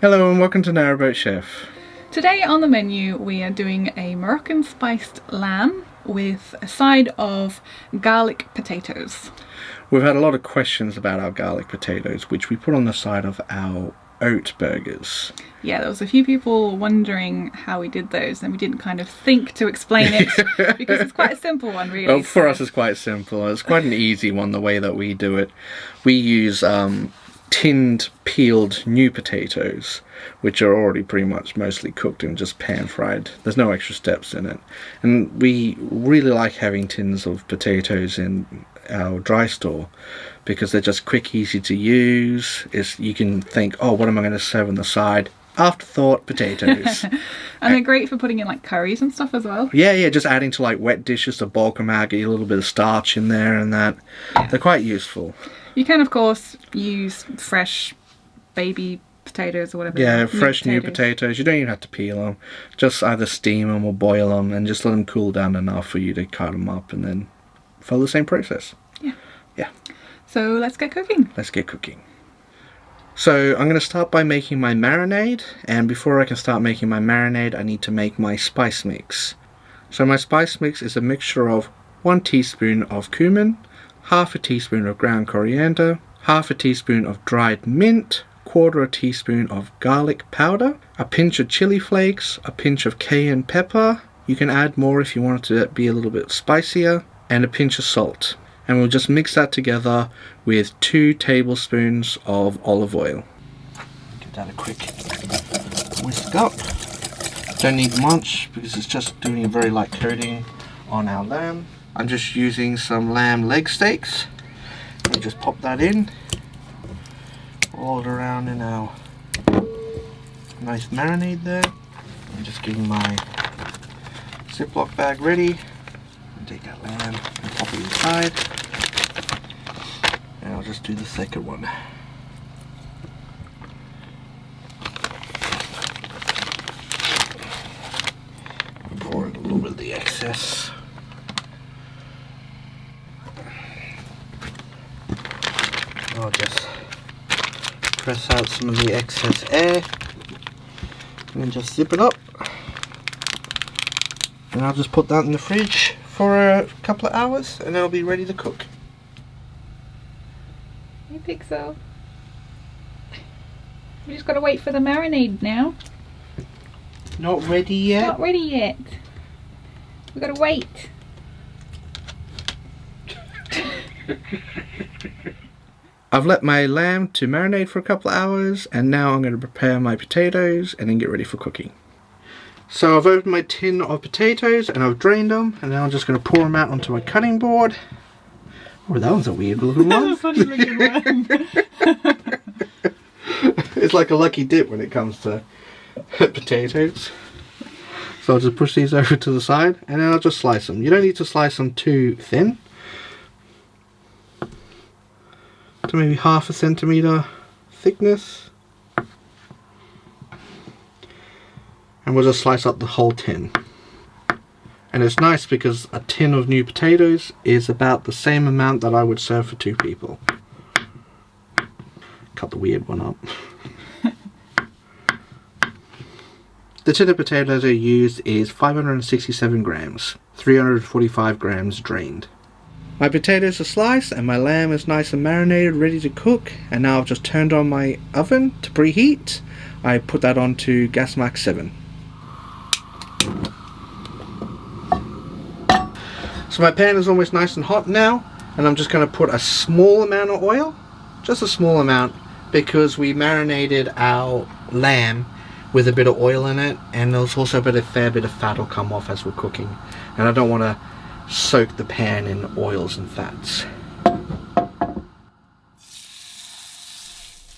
Hello and welcome to Narrowboat Chef. Today on the menu we are doing a Moroccan-spiced lamb with a side of garlic potatoes. We've had a lot of questions about our garlic potatoes, which we put on the side of our oat burgers. Yeah, there was a few people wondering how we did those, and we didn't kind of think to explain it because it's quite a simple one, really. Well, for us it's quite simple. It's quite an easy one the way that we do it. We use tinned, peeled new potatoes, which are already pretty much mostly cooked and just pan fried. There's no extra steps in it. And we really like having tins of potatoes in our dry store because they're just quick, easy to use. You can think, oh, what am I going to serve on the side? Afterthought, potatoes. And they're great for putting in like curries and stuff as well. Yeah, just adding to like wet dishes to bulk them out, get a little bit of starch in there and that. Yeah. They're quite useful. You can, of course, use fresh baby potatoes or whatever. Yeah, fresh new potatoes. You don't even have to peel them. Just either steam them or boil them and just let them cool down enough for you to cut them up and then follow the same process. Yeah. So let's get cooking. Let's get cooking. So I'm going to start by making my marinade, and before I can start making my marinade I need to make my spice mix. So my spice mix is a mixture of 1 teaspoon of cumin, half a teaspoon of ground coriander, half a teaspoon of dried mint, 1/4 teaspoon of garlic powder, a pinch of chili flakes, a pinch of cayenne pepper, you can add more if you want it to be a little bit spicier, and a pinch of salt. And we'll just mix that together with 2 tablespoons of olive oil. Give that a quick whisk up. Don't need much because it's just doing a very light coating on our lamb. I'm just using some lamb leg steaks. And just pop that in. Roll it around in our nice marinade there. I'm just getting my Ziploc bag ready. Take that lamb and pop it inside. And I'll just do the second one. Pour in a little bit of the excess. I'll just press out some of the excess air and then just zip it up. And I'll just put that in the fridge for a couple of hours and it'll be ready to cook. You think so? We just gotta wait for the marinade now. Not ready yet? Not ready yet. We gotta wait. I've let my lamb to marinate for a couple of hours and now I'm going to prepare my potatoes and then get ready for cooking. So I've opened my tin of potatoes and I've drained them, and now I'm just going to pour them out onto my cutting board. Oh, that one's a weird looking one. That's a funny looking one. It's like a lucky dip when it comes to potatoes. So I'll just push these over to the side and then I'll just slice them. You don't need to slice them too thin. To maybe 1/2 centimeter thickness. And we'll just slice up the whole tin. And it's nice because a tin of new potatoes is about the same amount that I would serve for 2 people. Cut the weird one up. The tin of potatoes I used is 567 grams, 345 grams drained. My potatoes are sliced and my lamb is nice and marinated, ready to cook. And now I've just turned on my oven to preheat. I put that on to gas max 7. So my pan is almost nice and hot now, and I'm just going to put a small amount of oil, just a small amount, because we marinated our lamb with a bit of oil in it, and there's also a fair bit of fat will come off as we're cooking, and I don't want to soak the pan in oils and fats.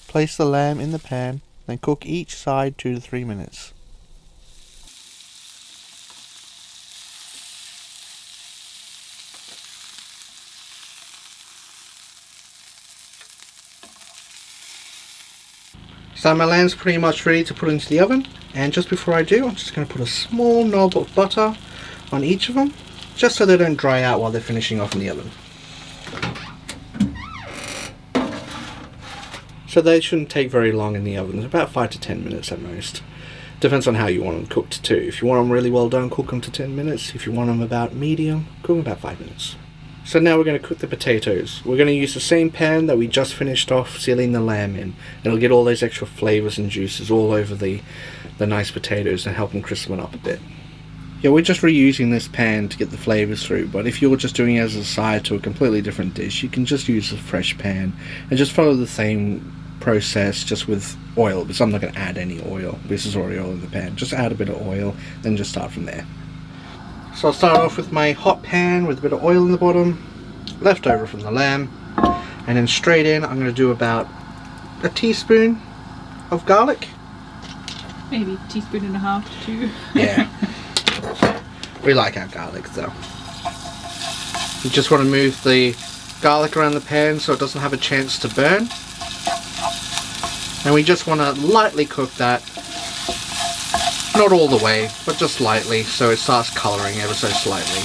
Place the lamb in the pan, then cook each side 2 to 3 minutes. So my lamb's pretty much ready to put into the oven, and just before I do, I'm just going to put a small knob of butter on each of them, just so they don't dry out while they're finishing off in the oven. So So they shouldn't take very long in the oven, about 5 to 10 minutes at most. Depends on how you want them cooked too. If you want them really well done, cook them to 10 minutes. If you want them about medium, cook them about 5 minutes. So now we're going to cook the potatoes. We're going to use the same pan that we just finished off sealing the lamb in. It'll get all those extra flavours and juices all over the nice potatoes and help them crisp them up a bit. Yeah, we're just reusing this pan to get the flavours through, but if you're just doing it as a side to a completely different dish, you can just use a fresh pan and just follow the same process, just with oil, because I'm not going to add any oil. This is already oil in the pan. Just add a bit of oil, then just start from there. So I'll start off with my hot pan with a bit of oil in the bottom, left over from the lamb, and then straight in I'm going to do about a teaspoon of garlic. Maybe a teaspoon and a half to 2. Yeah. We like our garlic though. You just want to move the garlic around the pan so it doesn't have a chance to burn. And we just want to lightly cook that. Not all the way, but just lightly so it starts colouring ever so slightly.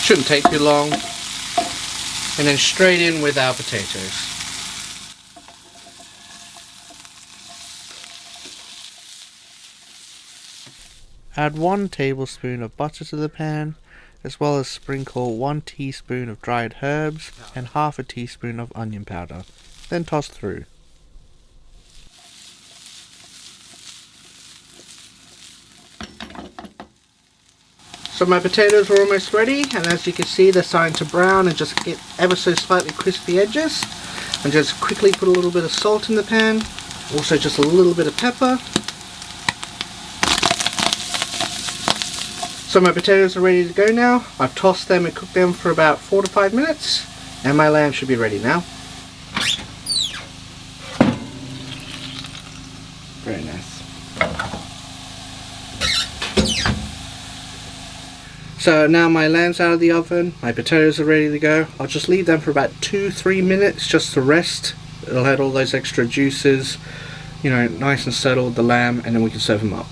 Shouldn't take too long. And then straight in with our potatoes. Add 1 tablespoon of butter to the pan, as well as sprinkle 1 teaspoon of dried herbs and half a teaspoon of onion powder. Then toss through. So my potatoes are almost ready, and as you can see they're starting to brown and just get ever so slightly crispy edges. And just quickly put a little bit of salt in the pan, also just a little bit of pepper. So my potatoes are ready to go now. I've tossed them and cooked them for about 4 to 5 minutes, and my lamb should be ready now. Very nice. So now my lamb's out of the oven, my potatoes are ready to go. I'll just leave them for about 2-3 minutes just to rest. It'll have all those extra juices, you know, nice and settled, the lamb, and then we can serve them up.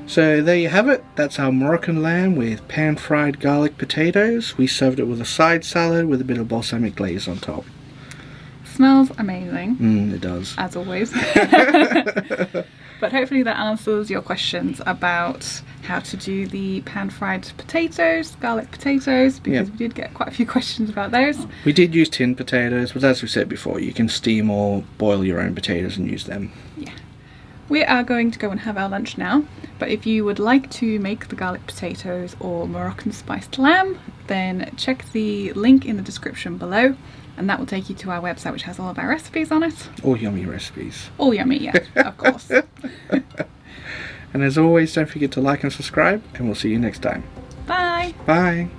So there you have it. That's our Moroccan lamb with pan-fried garlic potatoes. We served it with a side salad with a bit of balsamic glaze on top. Smells amazing. It does. As always. But hopefully that answers your questions about how to do the pan-fried potatoes, garlic potatoes, because we did get quite a few questions about those. We did use tin potatoes, but as we said before, you can steam or boil your own potatoes and use them. Yeah. We are going to go and have our lunch now, but if you would like to make the garlic potatoes or Moroccan-spiced lamb, then check the link in the description below, and that will take you to our website, which has all of our recipes on it. All yummy recipes. All yummy, yeah, of course. And as always, don't forget to like and subscribe, and we'll see you next time. Bye! Bye!